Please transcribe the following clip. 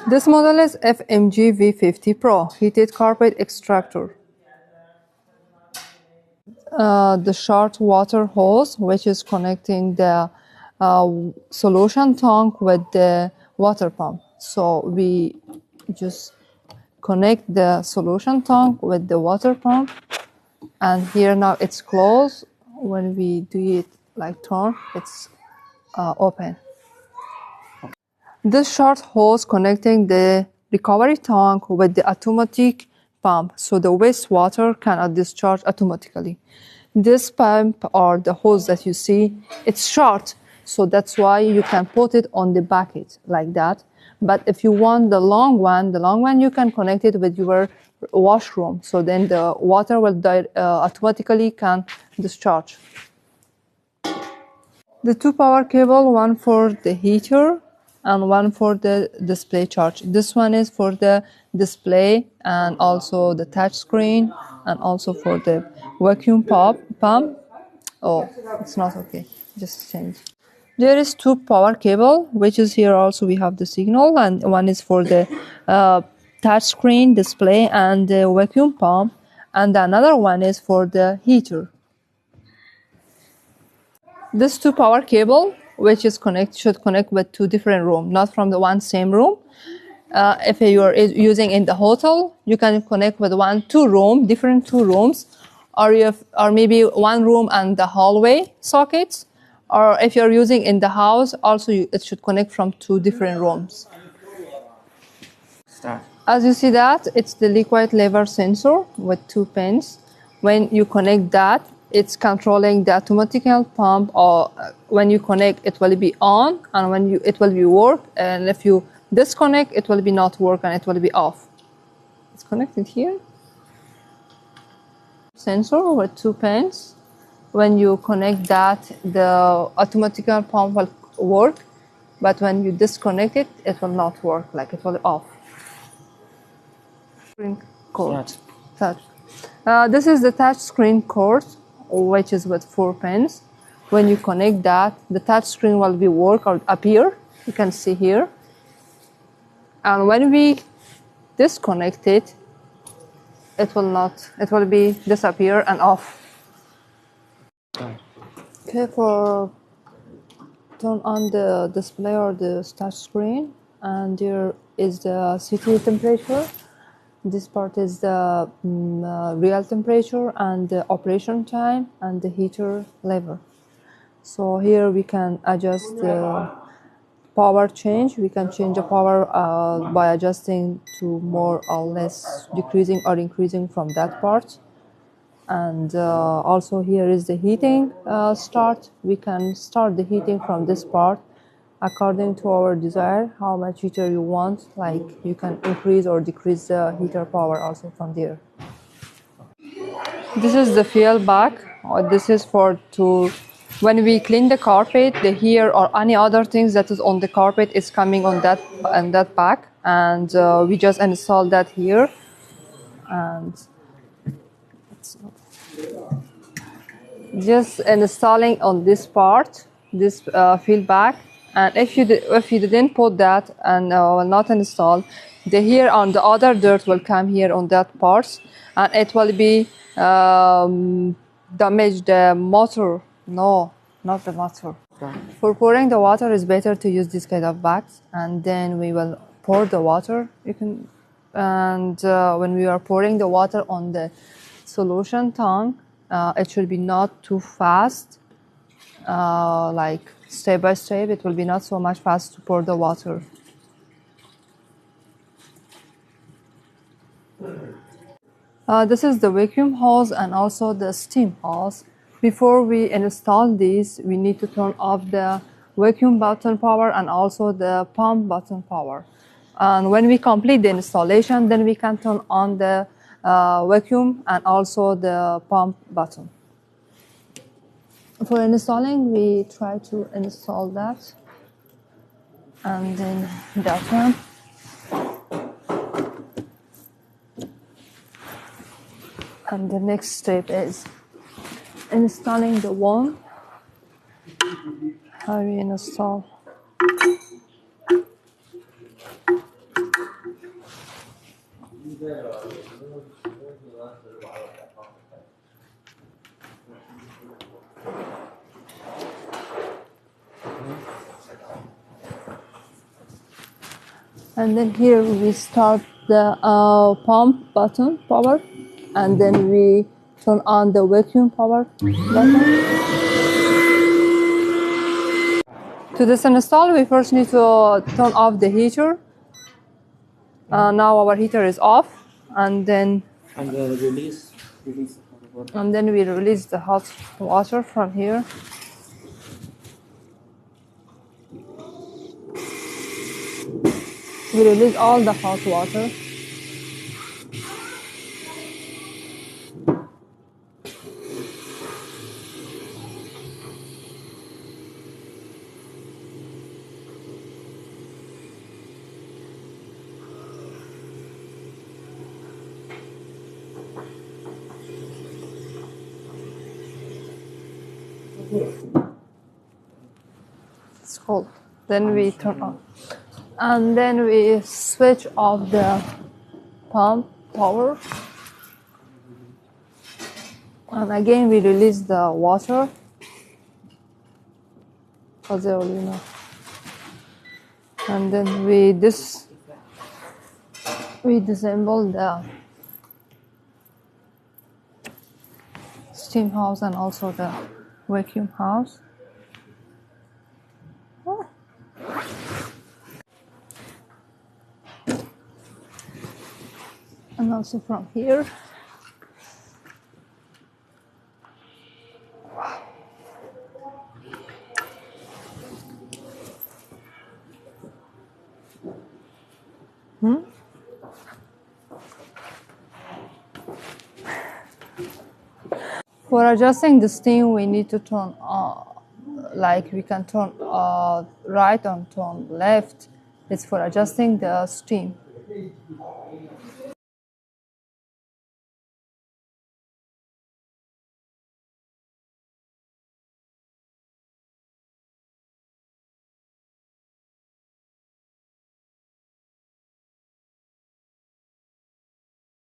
This model is FMJ-V50Pro, heated carpet extractor. The short water hose, which is connecting the solution tank with the water pump. So we just connect the solution tank with the water pump, and here now it's closed. When we do it like turn, it's open. This short hose connecting the recovery tank with the automatic pump, so the wastewater cannot discharge automatically. This pump or the hose that you see, it's short, so that's why you can put it on the bucket like that. But if you want the long one you can connect it with your washroom, so then the water will automatically can discharge. The two power cable, one for the heater and one for the display charge. This one is for the display and also the touch screen and also for the vacuum pump. Oh, it's not okay. Just change. There is two power cable, which is here also we have the signal, and one is for the touch screen display and the vacuum pump, and another one is for the heater. This two power cable, which is should connect with two different rooms, not from the one same room. If you are using in the hotel, you can connect with different two rooms, or maybe one room and the hallway sockets. Or if you're using in the house, also it should connect from two different rooms. Start. As you see that, it's the liquid lever sensor with two pins. When you connect that, it's controlling the automatic pump, or when you connect, it will be on, and when it will be work, and if you disconnect, it will be not work and it will be off. It's connected here. Sensor with two pins. When you connect that, the automatic pump will work, but when you disconnect it, it will not work, like it will be off. Screen cord. Touch. This is the touch screen cord, which is with 4 pins. When you connect that, the touch screen will be work or appear. You can see here. And when we disconnect it, it will not. It will be disappear and off. Okay, for turn on the display or the touch screen, and there is the city temperature. This part is the real temperature and the operation time and the heater lever. So here we can adjust the power change. We can change the power by adjusting to more or less, decreasing or increasing from that part. And also here is the heating start. We can start the heating from this part according to our desire, how much heater you want. Like you can increase or decrease the heater power also from there. This is the fuel bag. This is for when we clean the carpet, the hair or any other things that is on the carpet is coming on that bag, and we just install that here. And just installing on this part, this fill bag, and if you didn't put that and will not install, the here on the other dirt will come here on that part, and it will be damage the motor. No, not the motor. For pouring the water, it's better to use this kind of bags, and then we will pour the water. And when we are pouring the water on the solution tank, it should be not too fast, like step by step. It will be not so much fast to pour the water. This is the vacuum hose and also the steam hose. Before we install these, we need to turn off the vacuum button power and also the pump button power. And when we complete the installation, then we can turn on the vacuum and also the pump button. For installing, we try to install that, and then that one. And the next step is installing the one. How we install? And then here we start the pump button power, and then we turn on the vacuum power button. To disinstall, we first need to turn off the heater. Now our heater is off, and then release and then we release the hot water from here. We release all the hot water. It's cold. Then we turn on. And then we switch off the pump power. And again we release the water. And then we disassemble the steam house and also the vacuum house. And also from here. For adjusting the steam, we need to turn like we can turn right and turn left. It's for adjusting the steam.